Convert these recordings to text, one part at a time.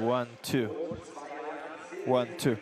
One, two. 1, 2.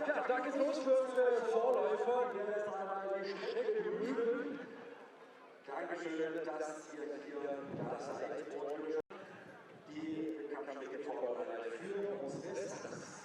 Ja, da geht's los für unsere Vorläufer, die jetzt einmal die Strecke berühren. Dankeschön, dass ihr hier da seid und die Wettkampfstrecke vorbereitet für unsere Stars.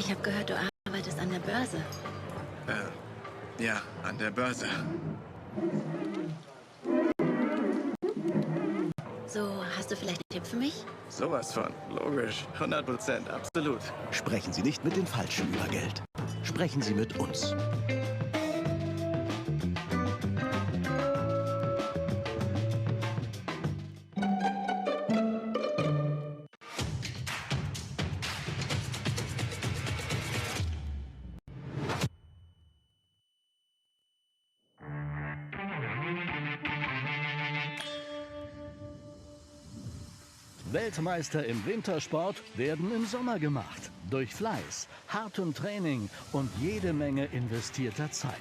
Ich habe gehört, du arbeitest an der Börse. Ja, an der Börse. So, hast du vielleicht einen Tipp für mich? Sowas von. Logisch. 100%. Absolut. Sprechen Sie nicht mit den Falschen über Geld. Sprechen Sie mit uns. Weltmeister im Wintersport werden im Sommer gemacht. Durch Fleiß, hartem Training und jede Menge investierter Zeit.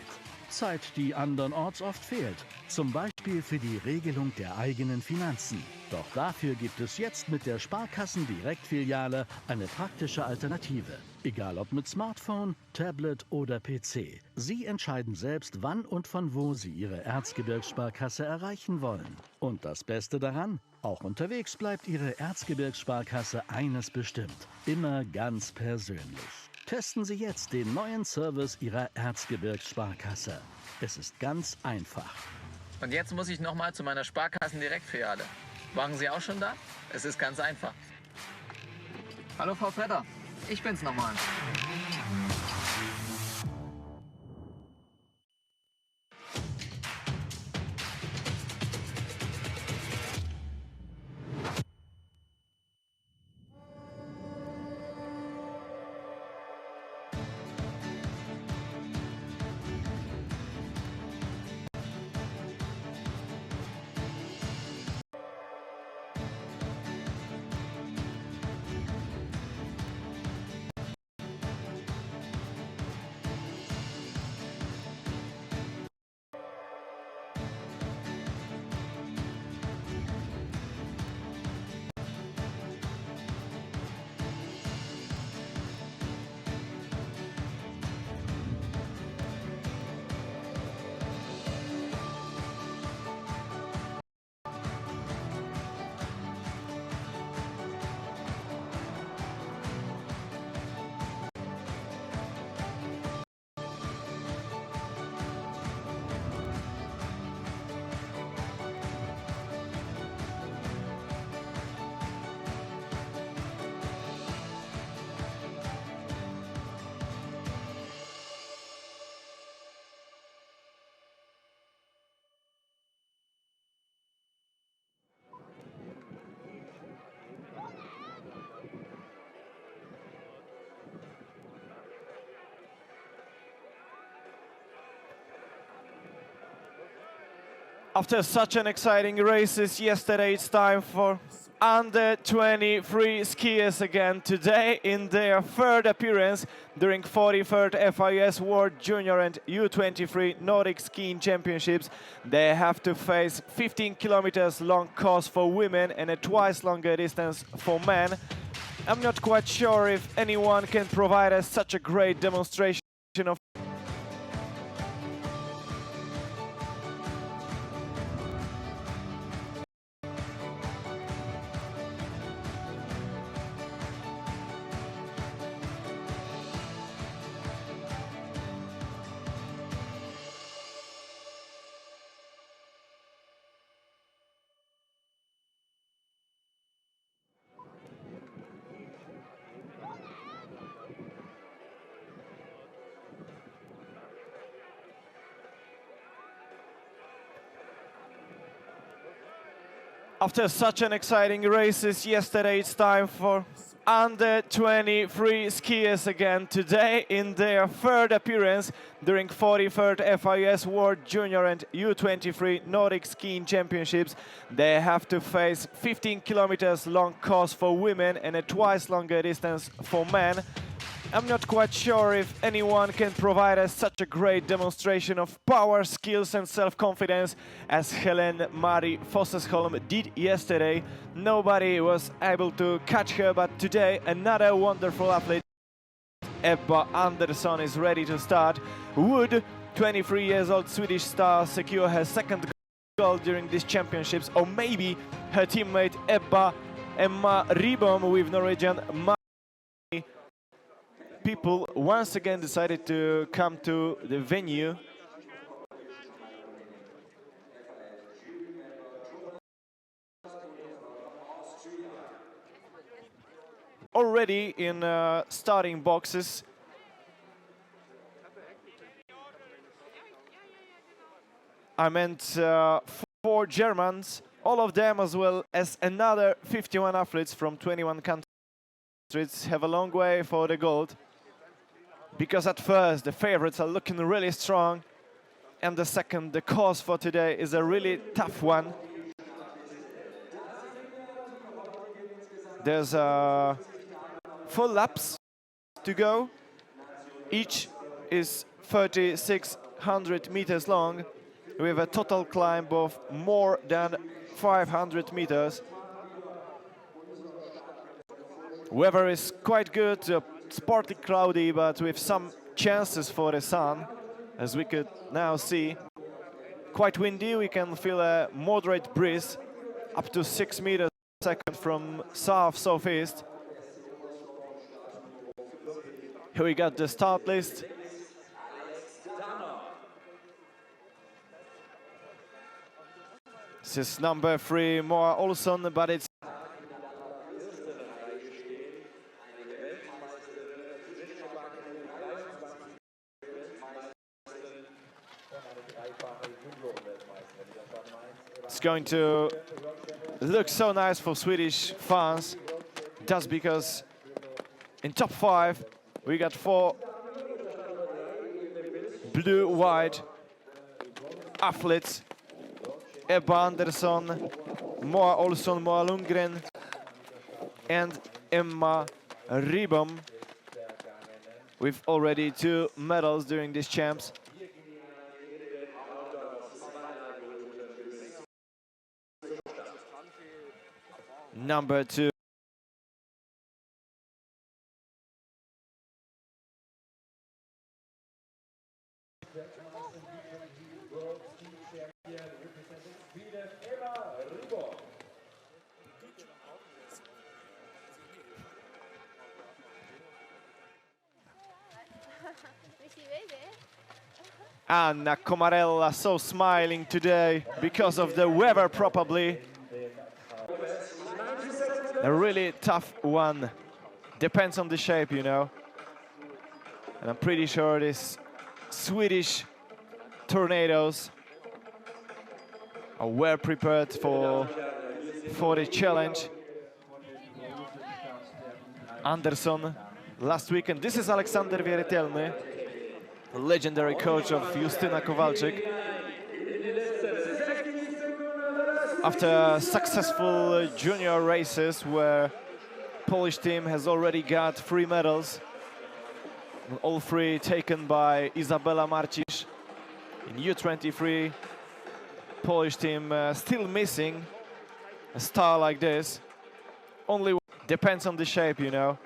Zeit, die andernorts oft fehlt. Zum Beispiel für die Regelung der eigenen Finanzen. Doch dafür gibt es jetzt mit der Sparkassen-Direktfiliale eine praktische Alternative. Egal ob mit Smartphone, Tablet oder PC. Sie entscheiden selbst, wann und von wo Sie Ihre Erzgebirgssparkasse erreichen wollen. Und das Beste daran? Auch unterwegs bleibt Ihre Erzgebirgssparkasse eines bestimmt. Immer ganz persönlich. Testen Sie jetzt den neuen Service Ihrer Erzgebirgssparkasse. Es ist ganz einfach. Und jetzt muss ich nochmal zu meiner Sparkassen-Direktfiliale. Waren Sie auch schon da? Es ist ganz einfach. Hallo Frau Vetter, ich bin's nochmal. After such an exciting races yesterday, it's time for under 23 skiers again today in their third appearance during 43rd FIS World Junior and U23 Nordic Skiing Championships. They have to face 15 kilometers long course for women and a twice longer distance for men. I'm not quite sure if anyone can provide us such a great demonstration of After such an exciting races yesterday, it's time for under 23 skiers again today in their third appearance during 43rd FIS World Junior and U23 Nordic Skiing Championships. They have to face 15 kilometers long course for women and a twice longer distance for men. I'm not quite sure if anyone can provide us such a great demonstration of power, skills and self-confidence as Helen Marie Fossesholm did yesterday. Nobody was able to catch her, but today another wonderful athlete, Ebba Andersson, is ready to start. Would 23-year-old Swedish star secure her second gold during these championships, or maybe her teammate Emma Ribom with Norwegian people once again decided to come to the venue. Already in starting boxes. I meant 4 Germans, all of them as well as another 51 athletes from 21 countries have a long way for the gold. Because at first the favorites are looking really strong, and the second, the course for today is a really tough one. There's 4 laps to go. Each is 3,600 meters long, with a total climb of more than 500 meters. Weather is quite good, it's partly cloudy, but with some chances for the sun, as we could now see. Quite windy, we can feel a moderate breeze, up to 6 meters per second from south-southeast. Here we got the start list. This is number 3, Moa Olsson, but it's going to look so nice for Swedish fans, just because in top 5 we got 4 blue-white athletes. Ebba Andersson, Moa Olsson, Moa Lundgren and Emma Ribom, with already 2 medals during these champs. Number 2. Anna Comarella, so smiling today because of the weather, probably. A really tough one. Depends on the shape, you know. And I'm pretty sure these Swedish tornadoes are well prepared for the challenge. Andersson last weekend. This is Aleksander Wierytelny, the legendary coach of Justyna Kowalczyk. After successful junior races where Polish team has already got 3 medals, all 3 taken by Izabela Marcisz. In U23, Polish team still missing a star like this. Only depends on the shape, you know.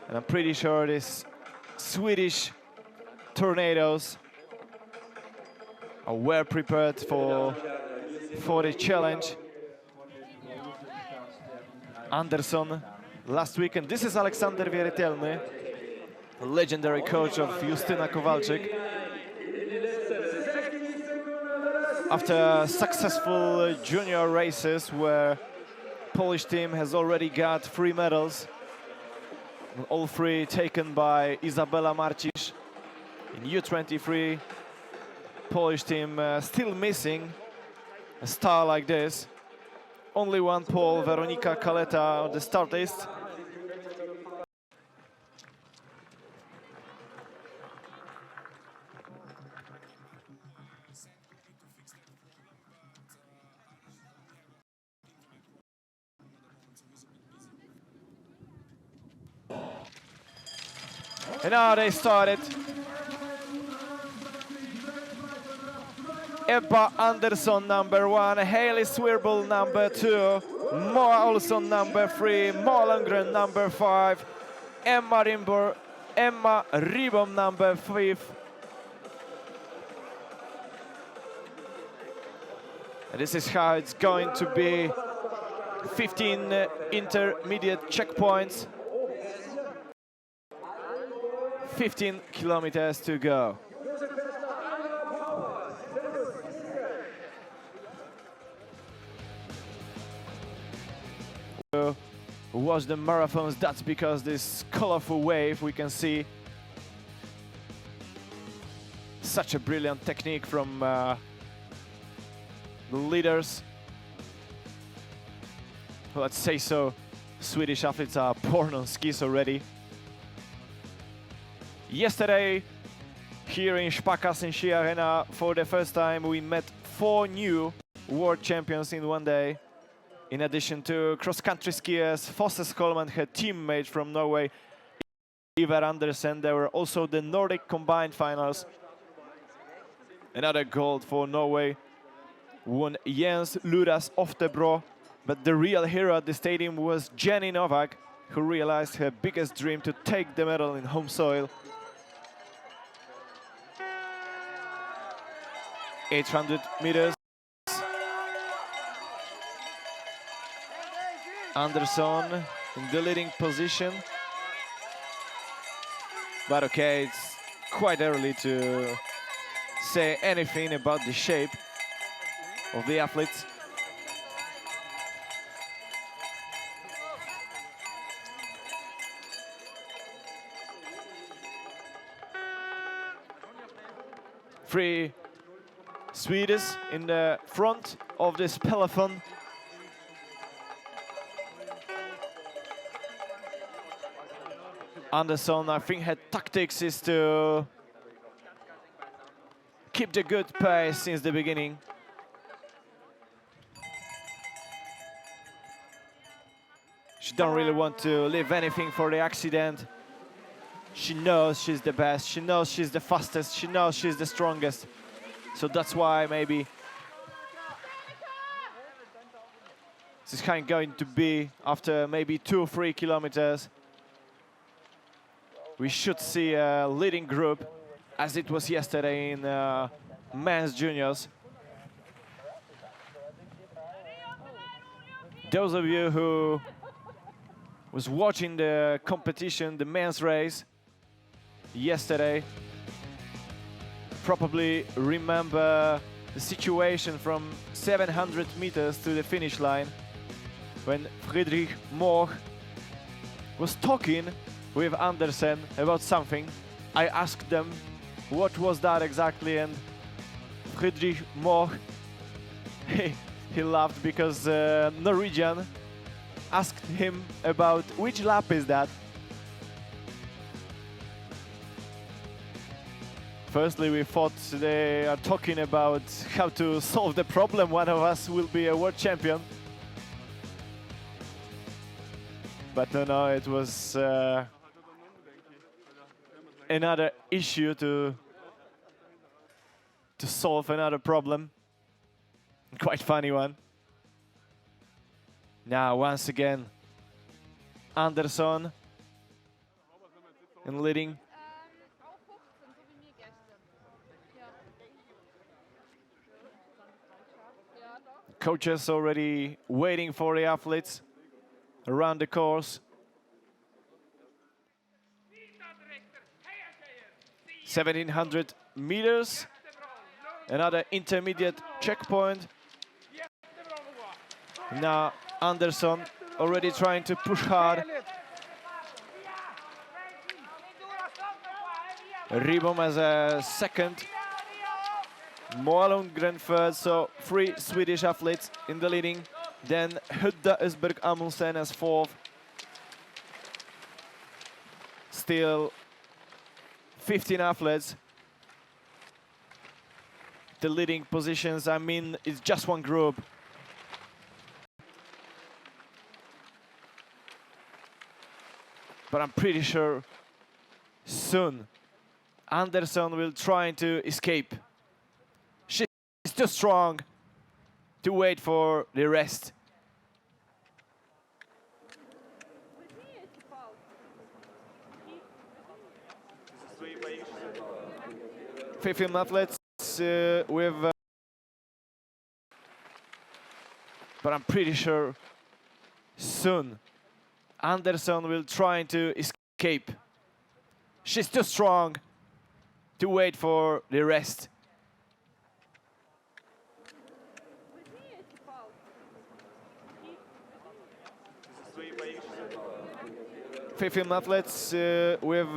And I'm pretty sure these Swedish tornadoes are well prepared for the challenge. Andersson last weekend. This is Aleksander Wierytelny, the legendary coach of Justyna Kowalczyk. After successful junior races where Polish team has already got 3 medals, all 3 taken by Izabela Marcisz. In U23, Polish team still missing a star like this. Only one Pole, Weronika Kaleta, on the start list. And now they started. Ebba Andersson, number 1, Hailey Swirbel, number 2, Moa Olsson, number 3, Moa Lundgren, number 5, Emma Ribom, number 5. And this is how it's going to be. 15 intermediate checkpoints. 15 kilometers to go. Watch the marathons, that's because this colorful wave we can see. Such a brilliant technique from the leaders. Let's say so, Swedish athletes are born on skis already. Yesterday, here in Sparkassen Ski Arena, for the first time we met 4 new world champions in one day. In addition to cross-country skiers, Fosse Skolman, her teammate from Norway, Ivar Andersen. There were also the Nordic combined finals. Another gold for Norway. Won Jens Luras Oftebro. But the real hero at the stadium was Jenny Novak, who realized her biggest dream to take the medal in home soil. 800 meters. Andersson in the leading position. But okay, it's quite early to say anything about the shape of the athletes. Three Swedes in the front of this peloton. Andersson, I think her tactics is to keep the good pace since the beginning. She don't really want to leave anything for the accident. She knows she's the best, she knows she's the fastest, she knows she's the strongest. So that's why maybe this is kind of going to be after maybe 2 or 3 kilometers. We should see a leading group, as it was yesterday in men's juniors. Those of you who was watching the competition, the men's race yesterday, probably remember the situation from 700 meters to the finish line when Friedrich Moch was talking with Andersen about something. I asked them what was that exactly, and Friedrich Moch, he laughed because Norwegian asked him about which lap is that. Firstly, we thought they are talking about how to solve the problem. One of us will be a world champion. But no, it was another issue to solve, another problem. Quite funny one. Now, once again, Andersson in leading. Coaches already waiting for the athletes around the course. 1700 meters, another intermediate checkpoint. Now Andersson already trying to push hard. Ribom as a second, Moalundgren third, so 3 Swedish athletes in the leading. Then Hudda Ösberg Amundsen as fourth. Still 15 athletes. The leading positions, I mean, it's just one group. But I'm pretty sure soon Andersson will try to escape. She's too strong to wait for the rest. 15 athletes with, but I'm pretty sure soon Andersson will try to escape. She's too strong to wait for the rest. 15 athletes with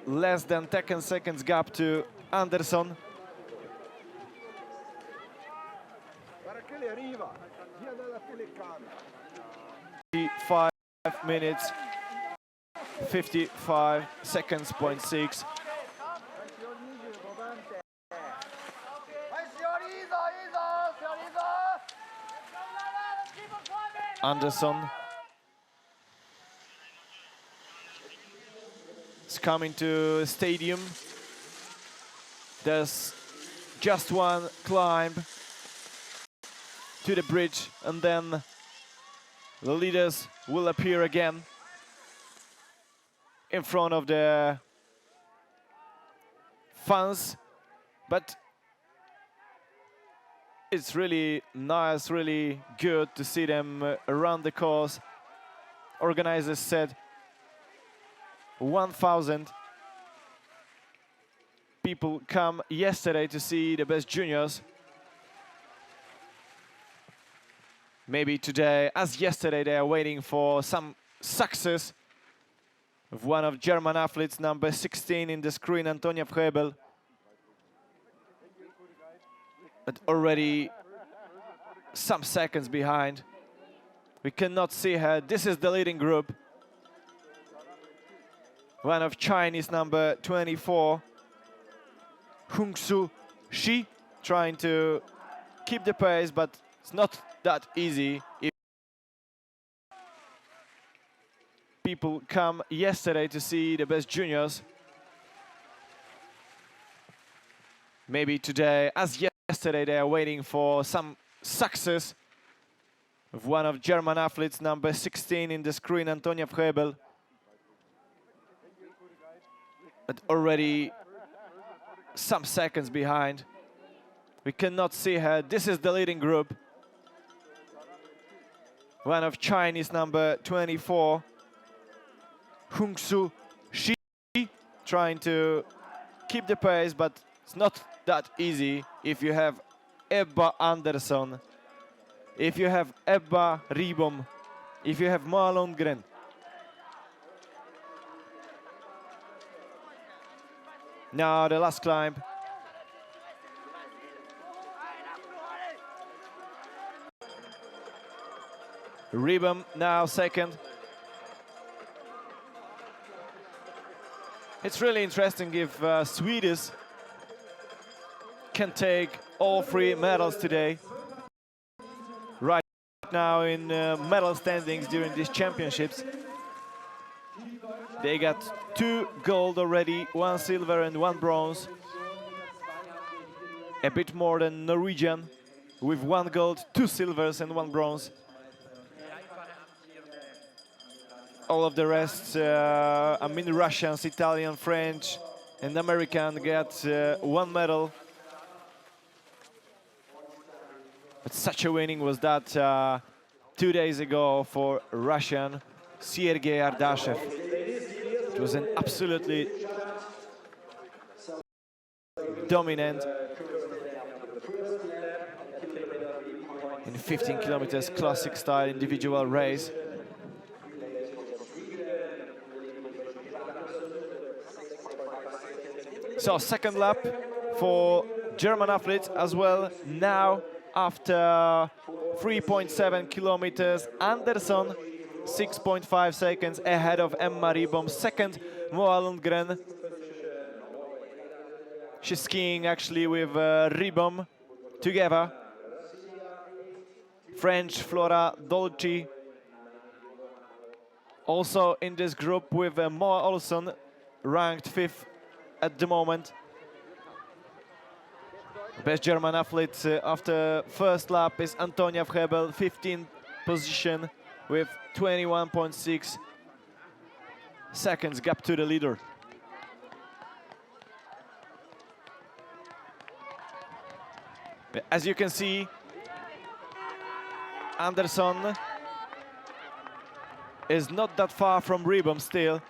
less than 10 seconds gap to Anderson. 5 minutes, 55 seconds, 0.6. Anderson is coming to the stadium. There's just one climb to the bridge, and then the leaders will appear again in front of the fans. But it's really nice, really good to see them around the course. Organizers said 1,000 people come yesterday to see the best juniors. Maybe today, as yesterday, they are waiting for some success of one of German athletes, number 16 in the screen, Antonia Vrebel. But already some seconds behind. We cannot see her. This is the leading group. One of Chinese, number 24, Hungsu Shi, trying to keep the pace, but it's not that easy. If people come yesterday to see the best juniors, maybe today, as yesterday, they are waiting for some success of one of German athletes, number 16 in the screen, Antonia Vrebel. But already some seconds behind. We cannot see her. This is the leading group. One of Chinese, number 24, Hungsu Shi, trying to keep the pace, but it's not that easy if you have Ebba Andersson, if you have Ebba Ribom, if you have Moa Lundgren. Now the last climb. Ribom now second. It's really interesting if Swedes can take all 3 medals today. Right now in medal standings during these championships. They got 2 gold already, 1 silver and 1 bronze. A bit more than Norwegian, with 1 gold, 2 silvers and 1 bronze. All of the rest, I mean Russians, Italian, French and American get 1 medal. But such a winning was that 2 days ago for Russian Sergei Ardashev. It was an absolutely dominant in 15 kilometers classic style individual race. So second lap for German athletes as well. Now after 3.7 kilometers, Anderson 6.5 seconds ahead of Emma Ribom. Second, Moa Lundgren. She's skiing actually with Ribom together. French Flora Dolci also in this group with Moa Olsson, ranked 5th at the moment. Best German athlete after first lap is Antonia Vrebel, 15th position with 21.6 seconds gap to the leader. As you can see, Anderson is not that far from Ribom still.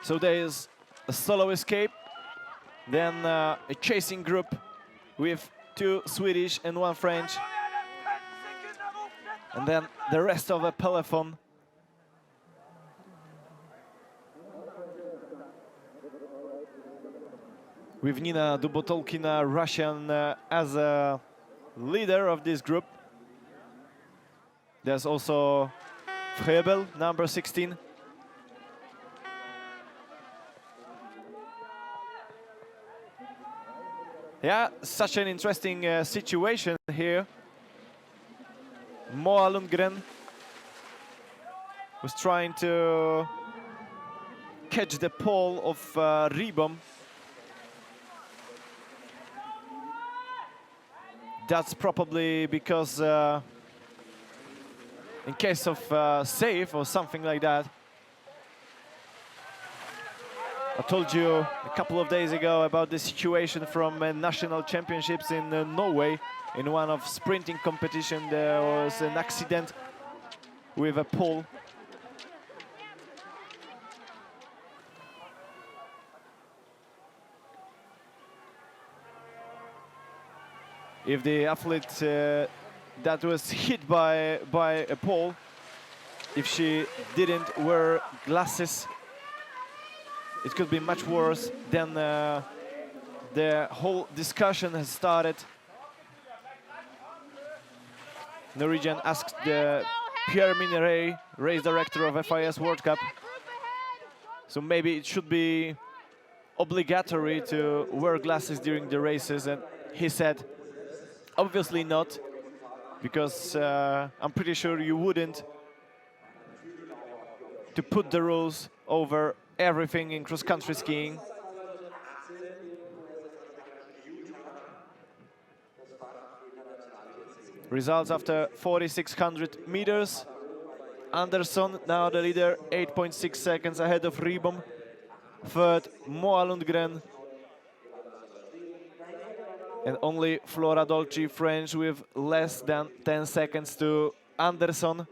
So there is a solo escape, then a chasing group with 2 Swedish and 1 French, and then the rest of the peloton. With Nina Dubotolkina, Russian, as a leader of this group. There's also Frebel, number 16. Yeah, such an interesting situation here. Moa Lundgren was trying to catch the pole of Ribom. That's probably because in case of save or something like that. I told you a couple of days ago about the situation from national championships in Norway. In one of sprinting competition, there was an accident with a pole. If the athlete that was hit by a pole, if she didn't wear glasses, it could be much worse. Then the whole discussion has started. Norwegian asked the Pierre Mineret, race director of FIS World Cup. So maybe it should be obligatory to wear glasses during the races, and he said, obviously not, because I'm pretty sure you wouldn't to put the rules over everything in cross-country skiing. Results after 4,600 meters. Andersson, now the leader, 8.6 seconds ahead of Ribom. Third, Moa Lundgren. And only Flora Dolci, French, with less than 10 seconds to Andersson.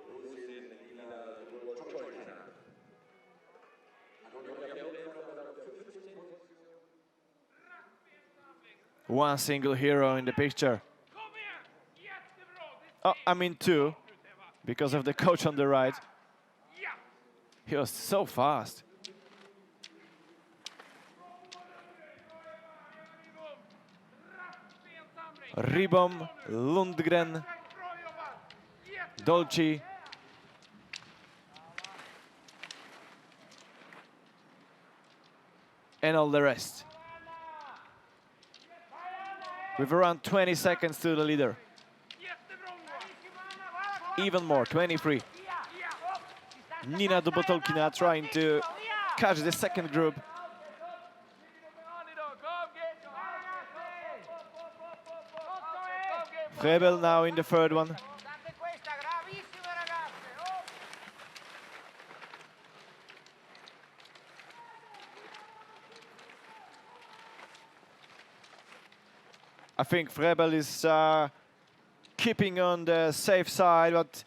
One single hero in the picture. Oh, I mean 2, because of the coach on the right. He was so fast. Ribom, Lundgren, Dolci. And all the rest. With around 20 seconds to the leader. Even more, 23. Nina Dubotolkina trying to catch the second group. Frebel now in the third one. I think Frebel is keeping on the safe side, but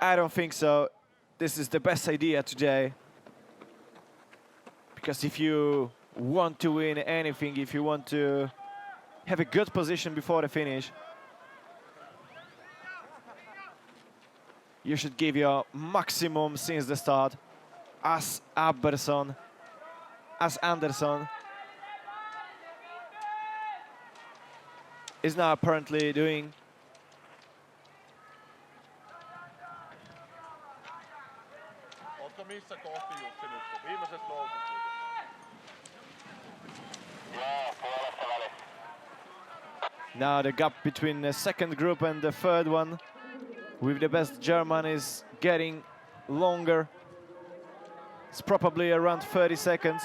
I don't think so. This is the best idea today. Because if you want to win anything, if you want to have a good position before the finish, you should give your maximum since the start, as Andersson is now apparently doing. Now the gap between the second group and the third one with the best German is getting longer. It's probably around 30 seconds.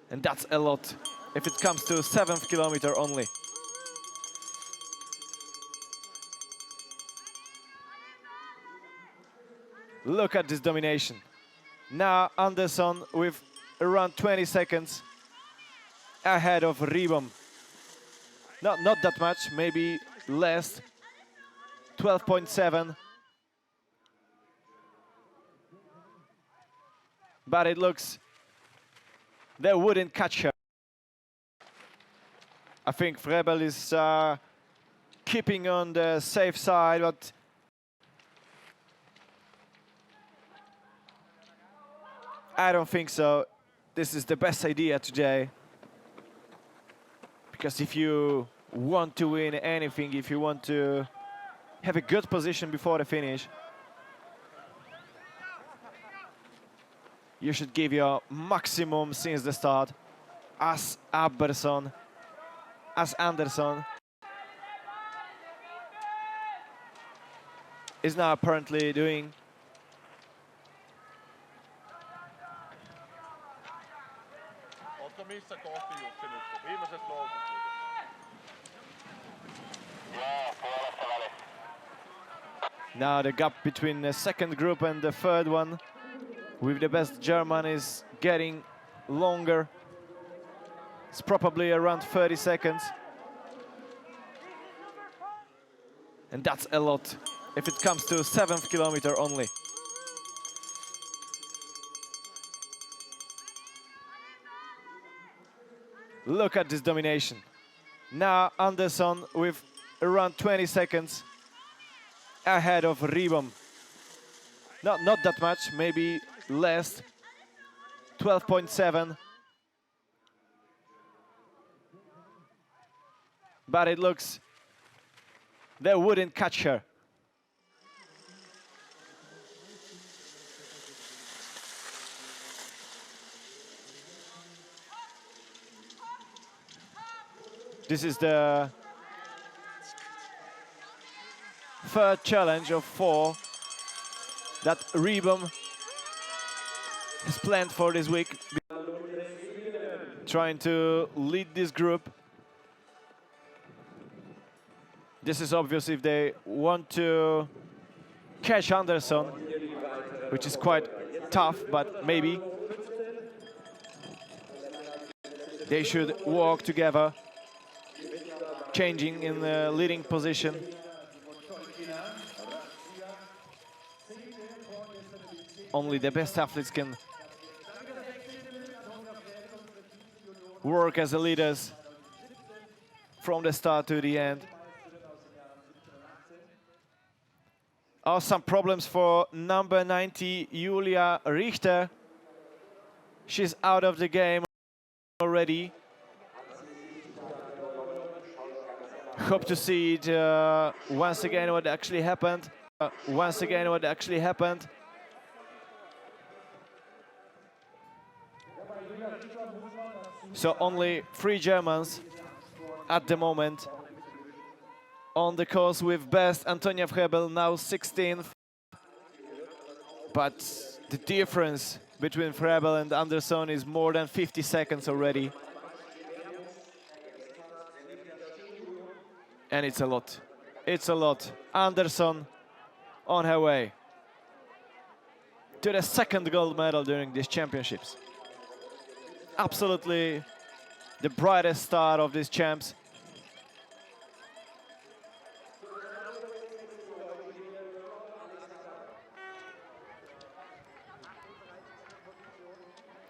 And that's a lot if it comes to 7th kilometer only. Look at this domination. Now Andersson with around 20 seconds ahead of Ribom. Not that much, maybe less. 12.7. But it looks they wouldn't catch her. I think Frebel is keeping on the safe side, but I don't think so. This is the best idea today. Because if you want to win anything, if you want to have a good position before the finish, you should give your maximum since the start, as Anderson is now apparently doing. Now the gap between the second group and the third one with the best German is getting longer. It's probably around 30 seconds. And that's a lot if it comes to 7th kilometer only. Look at this domination. Now Anderson with around 20 seconds ahead of Ribom. Not that much, maybe less. 12.7. But it looks they wouldn't catch her. This is the third challenge of 4 that Ribom is planned for this week. Trying to lead this group. This is obvious if they want to catch Anderson, which is quite tough, but maybe they should walk together, changing in the leading position. Only the best athletes can work as the leaders from the start to the end. Oh, some problems for number 90, Julia Richter. She's out of the game already. Hope to see it once again what actually happened. So only 3 Germans at the moment on the course with best Antonia Frebel, now 16th. But the difference between Frebel and Anderson is more than 50 seconds already. And it's a lot. It's a lot. Anderson on her way to the 2nd gold medal during these championships. Absolutely the brightest star of these champs.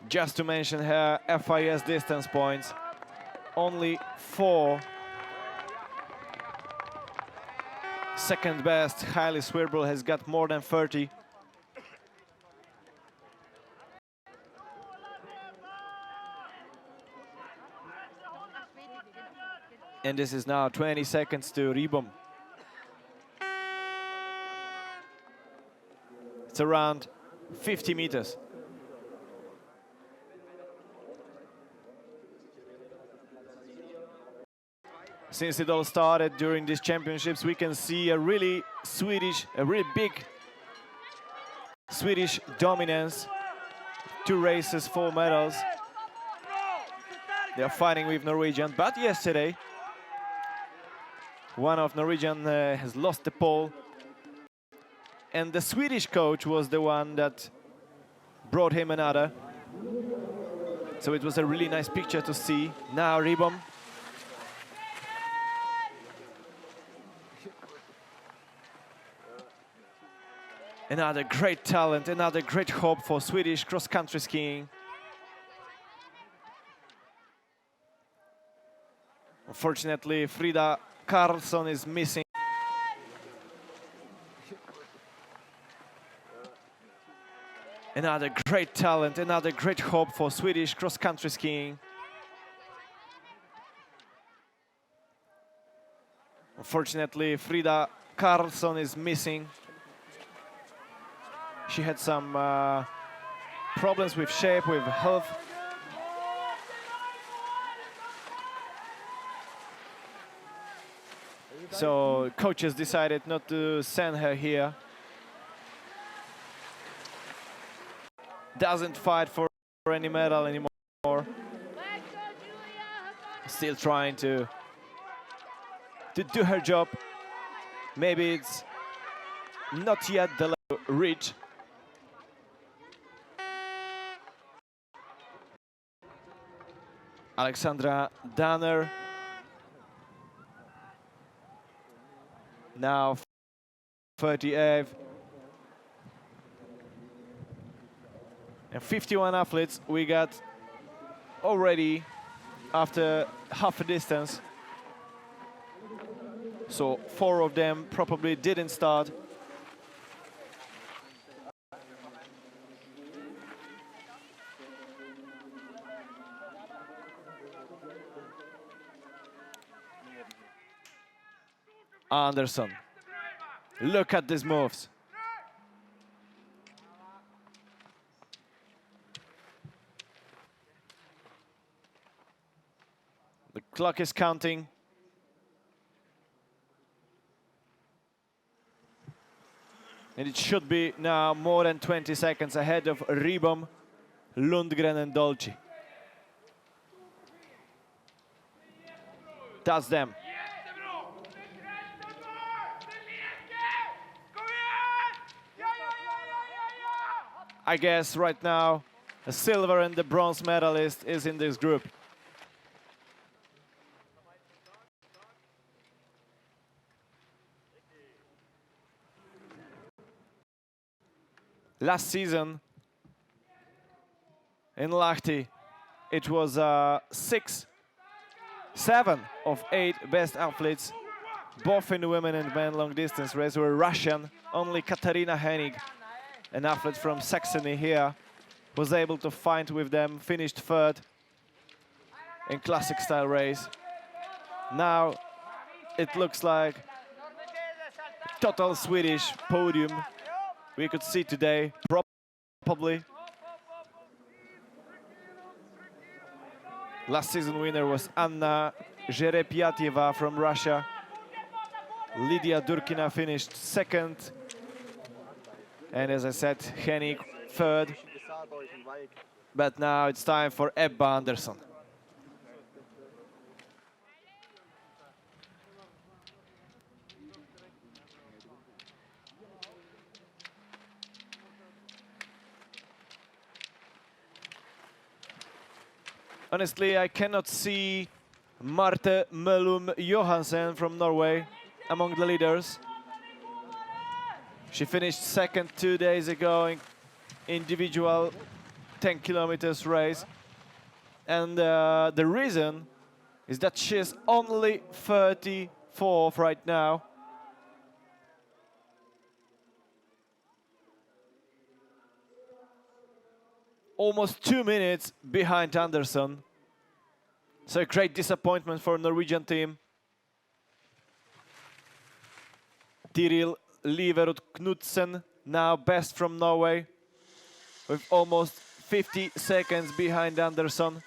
Just to mention her FIS distance points, only 4. Second best, Hailey Swirbel, has got more than 30. And this is now 20 seconds to Ribom. It's around 50 meters. Since it all started during these championships, we can see a really big Swedish dominance. 2 races, 4 medals. They are fighting with Norwegian, but yesterday, one of Norwegian has lost the pole. And the Swedish coach was the one that brought him another. So it was a really nice picture to see. Now Ribom. Another great talent, another great hope for Swedish cross-country skiing. Unfortunately, Frida Karlsson is missing. Another great talent, another great hope for Swedish cross-country skiing. Unfortunately, Frida Karlsson is missing. She had some problems with shape, with health. So coaches decided not to send her here. Doesn't fight for any medal anymore. Still trying to do her job. Maybe it's not yet the level reached. Alexandra Danner. Now 38. And 51 athletes we got already after half a distance. So 4 of them probably didn't start. Andersson. Look at these moves. The clock is counting. And it should be now more than 20 seconds ahead of Ribom, Lundgren and Dolci. That's them. I guess right now the silver and the bronze medalist is in this group. Last season in Lahti, it was 7 of 8 best athletes, both in the women and men long distance race, were Russian. Only Katarina Hennig, an athlete from Saxony here, was able to fight with them, finished 3rd in classic style race. Now it looks like a total Swedish podium we could see today, probably. Last season winner was Anna Jerepiatieva from Russia. Lydia Durkina finished 2nd. And as I said, Hennig 3rd. But now it's time for Ebba Andersson. Honestly, I cannot see Marte Mellum Johansen from Norway among the leaders. She finished 2nd 2 days ago in individual 10 kilometers race. And the reason is that she is only 34th right now. Almost 2 minutes behind Andersson. So a great disappointment for Norwegian team. Tiril Liverud Knudsen, now best from Norway, with almost 50 seconds behind Andersson.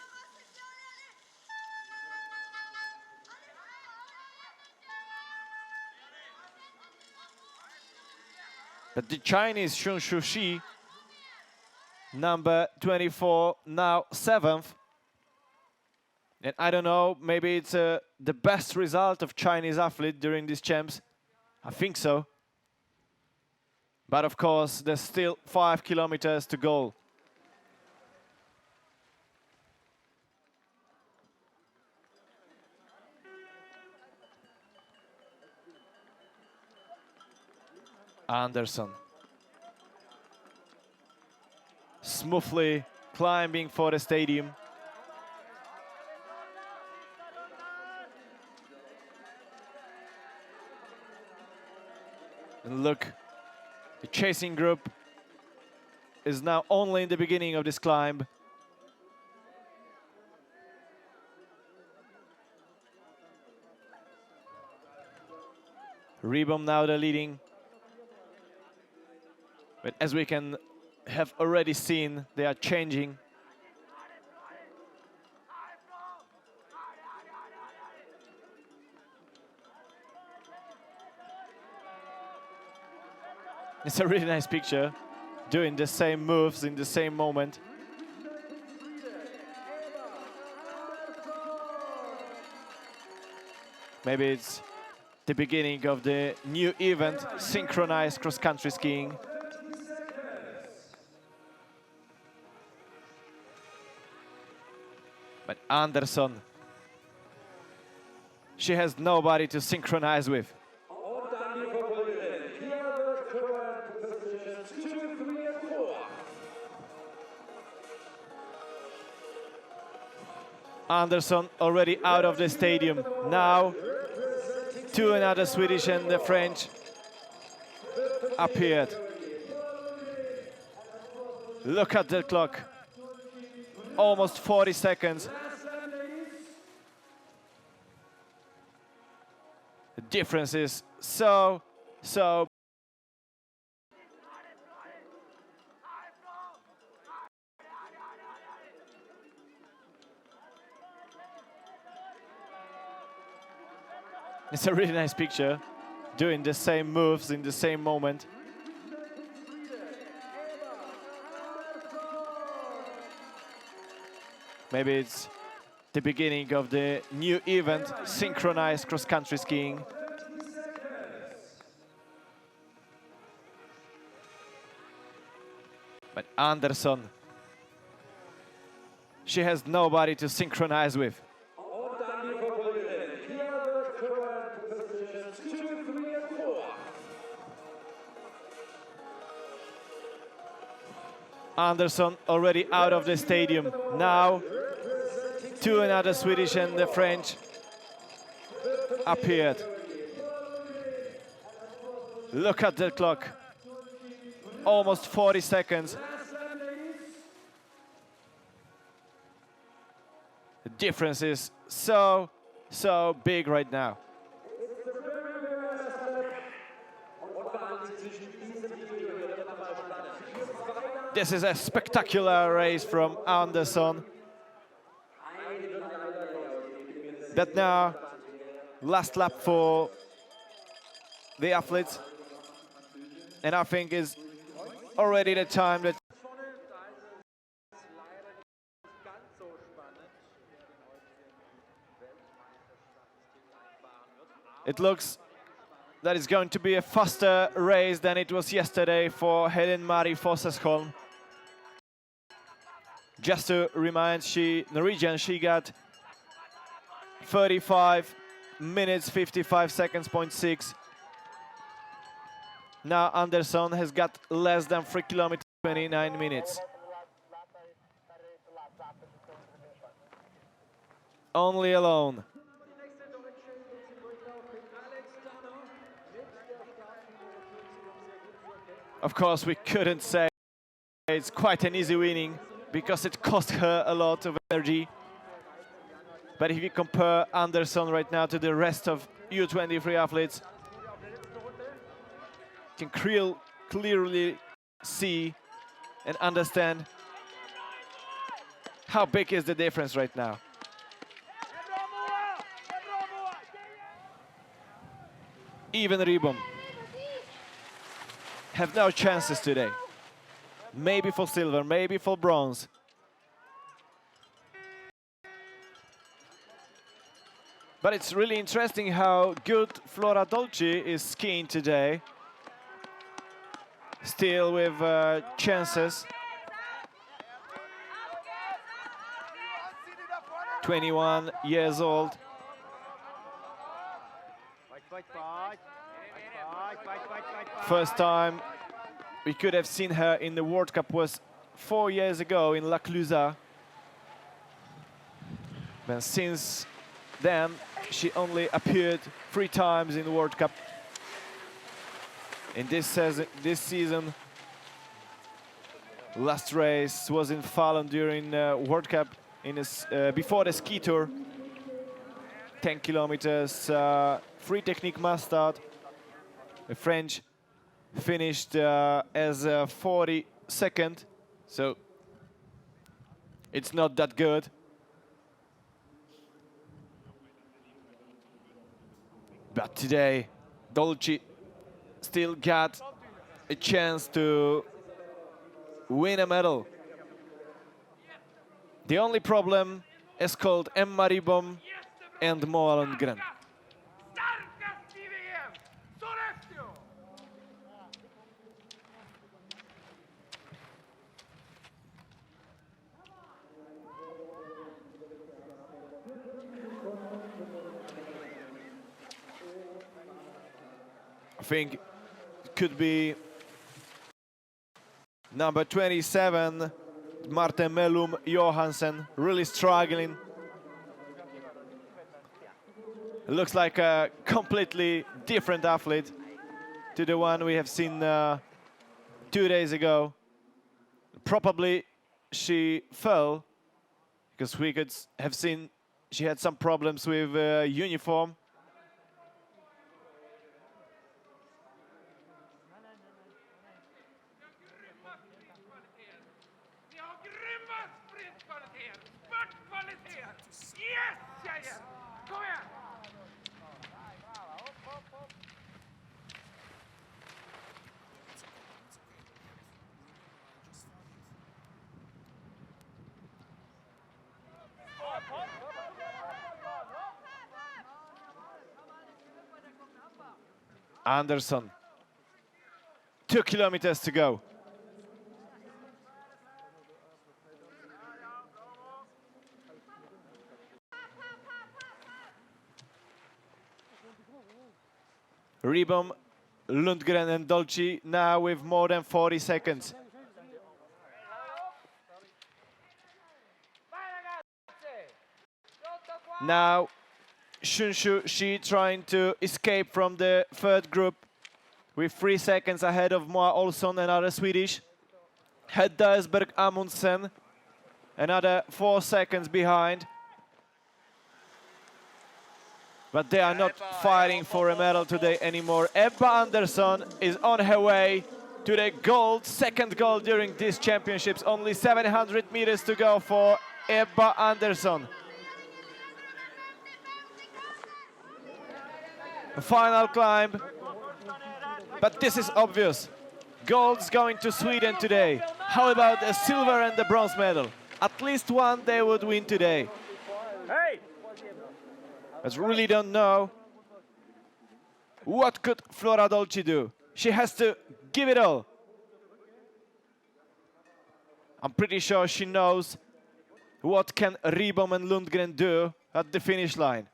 But the Chinese Shun Shushi, number 24, now 7th. And I don't know, maybe it's the best result of Chinese athlete during these champs. I think so. But of course, there's still 5 kilometers to go. Andersson. smoothly climbing for the stadium. And look, the chasing group is now only in the beginning of this climb. Ribom now the leading. But as we can have already seen, they are changing. It's a really nice picture, doing the same moves in the same moment. Maybe it's the beginning of the new event, synchronized cross-country skiing. But Andersson, she has nobody to synchronize with. Andersson already out of the stadium. Now, another Swedish and the French appeared. Look at the clock. Almost 40 seconds. The difference is so It's a really nice picture, doing the same moves in the same moment. Maybe it's the beginning of the new event, synchronized cross-country skiing. But Andersson, she has nobody to synchronize with. Andersson already out of the stadium. Now, another Swedish and the French appeared. Look at the clock. Almost 40 seconds. The difference is so big right now. This is a spectacular race from Andersson. But now, last lap for the athletes. And I think is already the time that it looks that it's going to be a faster race than it was yesterday for Helen-Marie Fossesholm. Just to remind, Norwegian, she got 35 minutes, 55 seconds, 0.6. Now Andersson has got less than 3 kilometers, 29 minutes. Only alone. Of course, we couldn't say it's quite an easy winning because it cost her a lot of energy. But if you compare Andersson right now to the rest of U23 athletes, you can clearly see and understand how big is the difference right now. Even Ribom have no chances today. Maybe for silver, maybe for bronze. But it's really interesting how good Flora Dolci is skiing today. Still with chances. 21 years old. First time we could have seen her in the World Cup was 4 years ago in La Clusaz. And since then, she only appeared 3 times in the World Cup. In this season, last race was in Fallon during World Cup before the ski tour. 10 kilometers, free technique mustard. The French finished as 42nd, so it's not that good. But today, Dolci still got a chance to win a medal. The only problem is called Emma Ribom and Moa Lundgren. I think it could be number 27, Martin Mellum Johansen, really struggling. It looks like a completely different athlete to the one we have seen 2 days ago. Probably she fell because we could have seen she had some problems with uniform. Andersson, 2 kilometers to go. Ribom, Lundgren and Dolci now with more than 40 seconds. Now Shunshu, she trying to escape from the third group with 3 seconds ahead of Moa Olsson, another Swedish. Hedda Esberg Amundsen, another 4 seconds behind. But they are not fighting for a medal today anymore. Ebba Andersson is on her way to the gold, second gold during these championships. Only 700 meters to go for Ebba Andersson. Final climb, but this is obvious. Gold's going to Sweden today. How about a silver and the bronze medal? At least one they would win today. But really don't know what could Flora Dolci do. She has to give it all. I'm pretty sure she knows what can Ribom and Lundgren do at the finish line.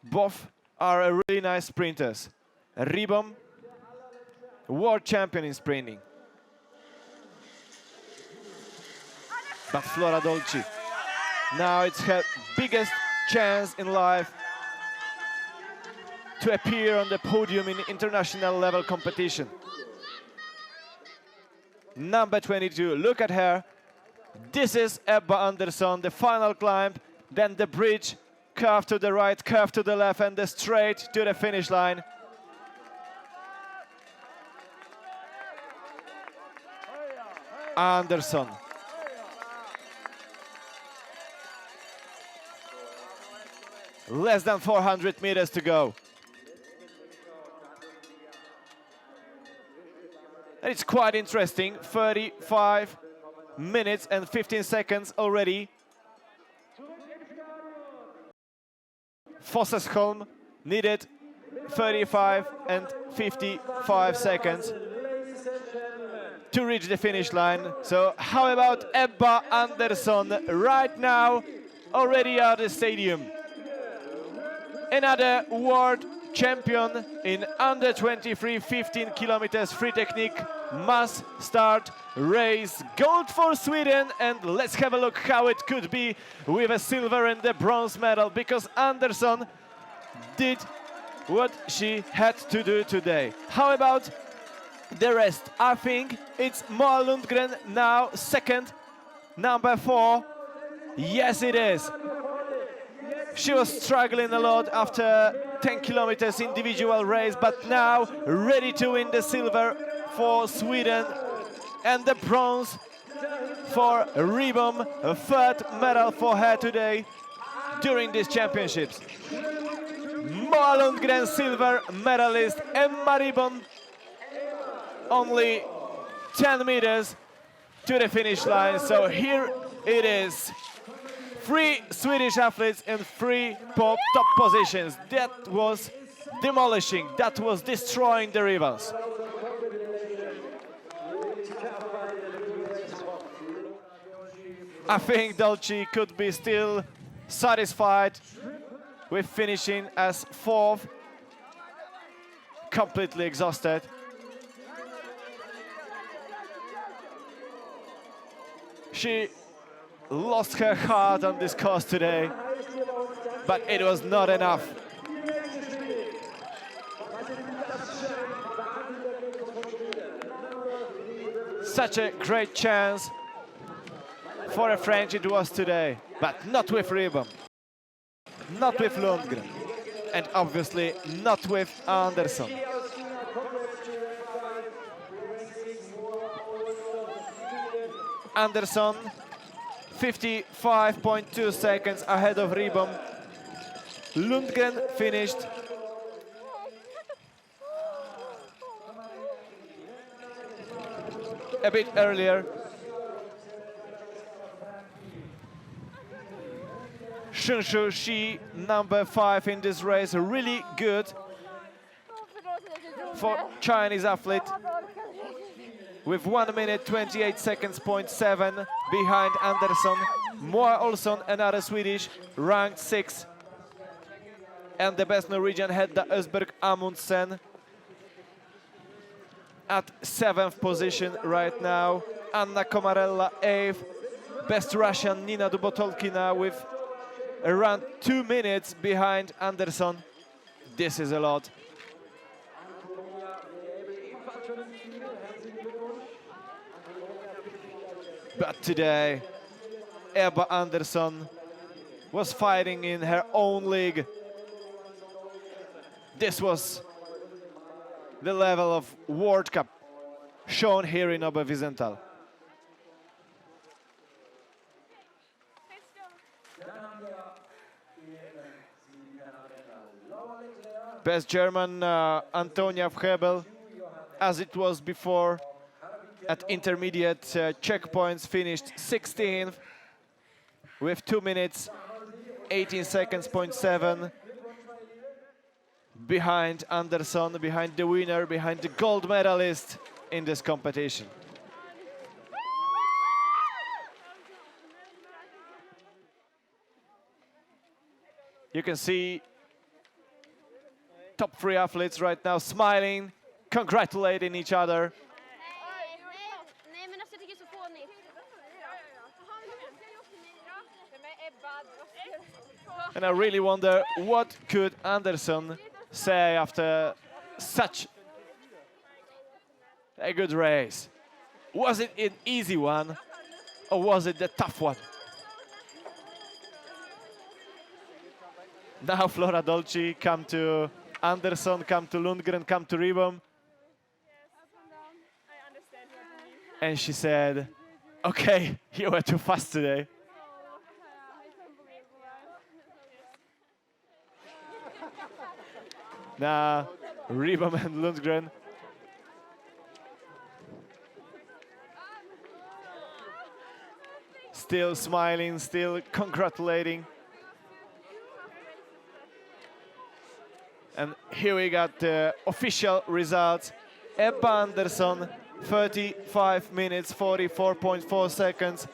Both are really nice sprinters. Ribom, world champion in sprinting. But Flora Dolci, now it's her biggest chance in life to appear on the podium in international level competition. Number 22, look at her. This is Ebba Andersson, the final climb, then the bridge, curve to the right, curve to the left, and the straight to the finish line. Andersson. Less than 400 meters to go. And it's quite interesting, 35 minutes and 15 seconds already. Fossesholm needed 35 and 55 seconds to reach the finish line. So how about Ebba Andersson right now, already out of the stadium? Another world champion in under 23, 15 kilometers free technique must start race. Gold for Sweden, and let's have a look how it could be with a silver and the bronze medal, because Andersson did what she had to do today. How about the rest? I think it's Moa Lundgren now second, number 4. Yes, it is. She was struggling a lot after 10 kilometers individual race, but now ready to win the silver for Sweden and the bronze for Ribom, a third medal for her today during these championships. Moa Lundgren, silver medalist, Emma Ribom, only 10 meters to the finish line. So here it is. 3 Swedish athletes in 3 top positions. That was demolishing, that was destroying the rivals. I think Dolce could be still satisfied with finishing as 4th, completely exhausted. She lost her heart on this course today, but it was not enough. Such a great chance for a French it was today, but not with Ribom, not with Lundgren, and obviously not with Andersson. Andersson 55.2 seconds ahead of Ribom. Lundgren finished a bit earlier. Shunshu Shi, number 5 in this race, really good for Chinese athlete, with 1 minute 28 seconds, 0.7 behind Andersson. Moa Olsson, another Swedish, ranked 6th. And the best Norwegian, Hedda Østberg Amundsen, at 7th position right now. Anna Komarella, 8th. Best Russian, Nina Dubotolkina, with around 2 minutes behind Andersson. This is a lot. But today, Ebba Andersson was fighting in her own league. This was the level of World Cup shown here in Oberwiesenthal. Best German, Antonia Vrebel, as it was before, at intermediate checkpoints, finished 16th with 2 minutes 18 seconds, 0.7 behind Andersson, behind the winner, behind the gold medalist in this competition. You can see top 3 athletes right now smiling, congratulating each other. And I really wonder, what could Andersson say after such a good race? Was it an easy one, or was it the tough one? Now Flora Dolci, come to Andersson, come to Lundgren, come to Ribom. And she said, okay, you were too fast today. Now, Ribom and Lundgren. Still smiling, still congratulating. And here we got the official results. Ebba Andersson, 35 minutes, 44.4 seconds.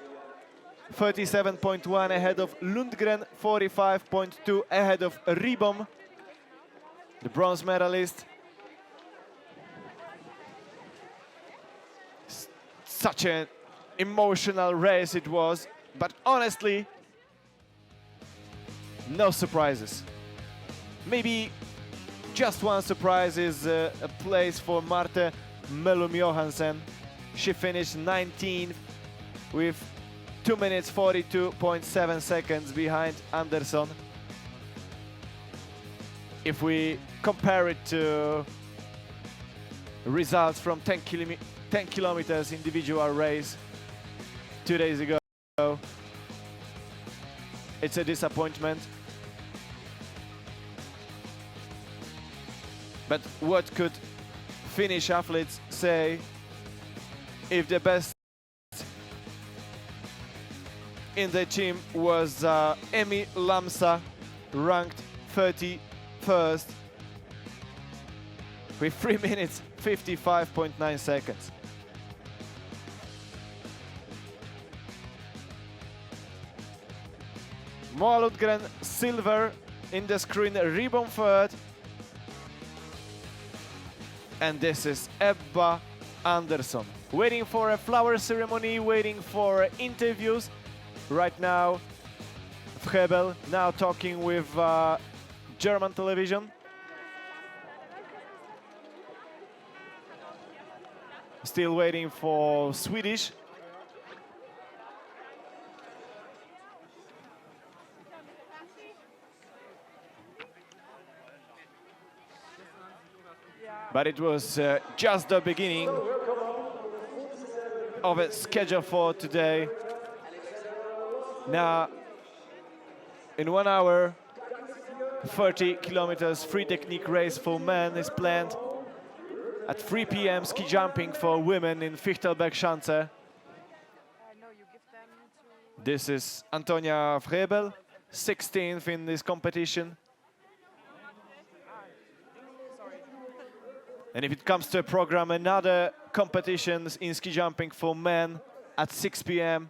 37.1 ahead of Lundgren, 45.2 ahead of Ribom, the bronze medalist. Such an emotional race it was, but honestly, no surprises. Maybe just one surprise is a place for Marte Mellum Johansen. She finished 19th with 2 minutes 42.7 seconds behind Anderson. If we compare it to results from 10 kilometers individual race 2 days ago, it's a disappointment. But what could Finnish athletes say if the best in the team was Emi Lamsa, ranked 31st with 3 minutes 55.9 seconds. Moa Lundgren silver in the screen, ribbon third. And this is Ebba Andersson. Waiting for a flower ceremony, waiting for interviews. Right now, Vrebel now talking with German television. Still waiting for Swedish. But it was just the beginning of a schedule for today. Now, in 1 hour, 30 kilometers free technique race for men is planned. At 3 p.m. ski jumping for women in Fichtelberg-Schanze. This is Antonia Vrebel, 16th in this competition. And if it comes to a program, another competitions in ski jumping for men at 6 p.m.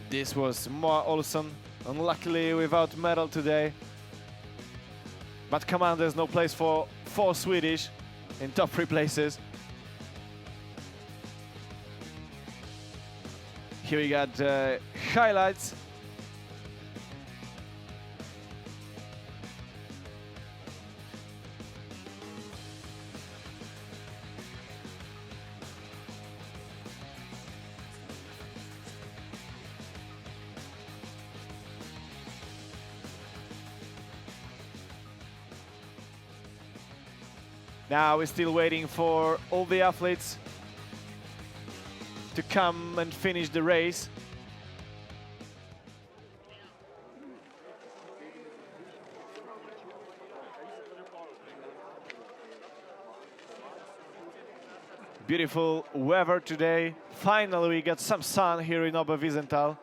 This was Moa Olsson, unluckily without medal today. But come on, there's no place for 4 Swedish in top 3 places. Here we got highlights. Now we're still waiting for all the athletes to come and finish the race. Beautiful weather today. Finally, we got some sun here in Oberwiesenthal.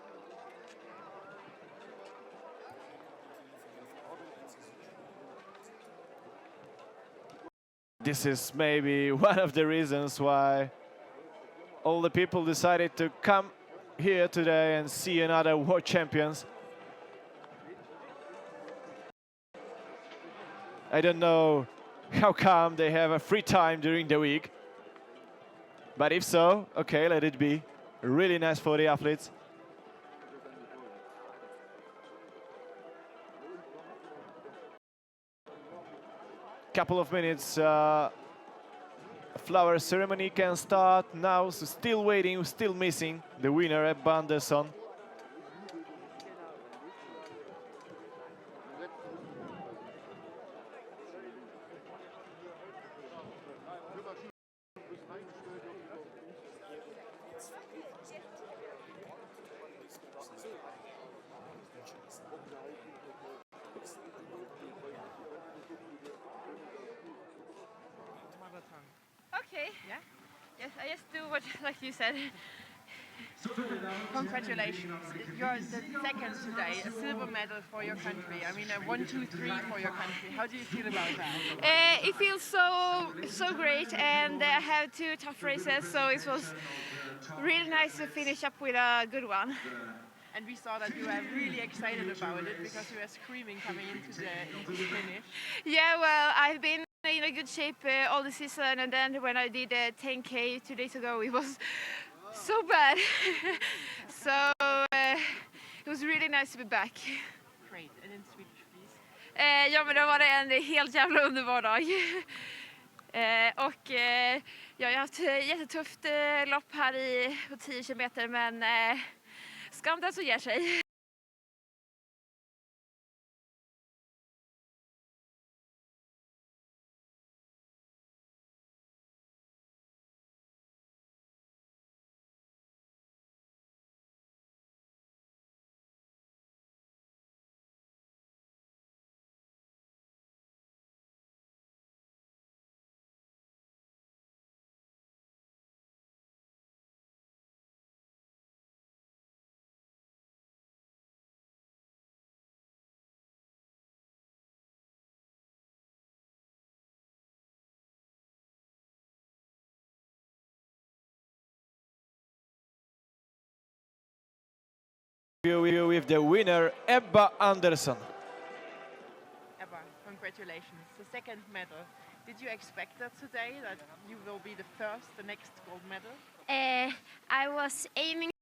This is maybe one of the reasons why all the people decided to come here today and see another world champions. I don't know how come they have a free time during the week. But if so, okay, let it be. Really nice for the athletes. Couple of minutes, flower ceremony can start now. So still waiting, still missing the winner, Ebba Andersson. Okay. Yeah. Yes, I just do what, like you said. Congratulations. You're the second today, a silver medal for your country. I mean, a 1, 2, 3 for your country. How do you feel about that? It feels so great, and I have 2 tough races, so it was really nice to finish up with a good one. And we saw that you were really excited about it because you were screaming coming into the finish. Yeah, well, I've been in a good shape all the season, and then when I did 10K 2 days ago, it was so bad. So it was really nice to be back. Great. And in Swedish, please. Ja, men då var det en helt jävla underbar dag. Jag har haft ett jättetufft lopp här på 10 kilometer, men skam den som ger sig. With the winner, Ebba Andersson. Ebba, congratulations. The second medal. Did you expect that today, that you will be the next gold medal? I was aiming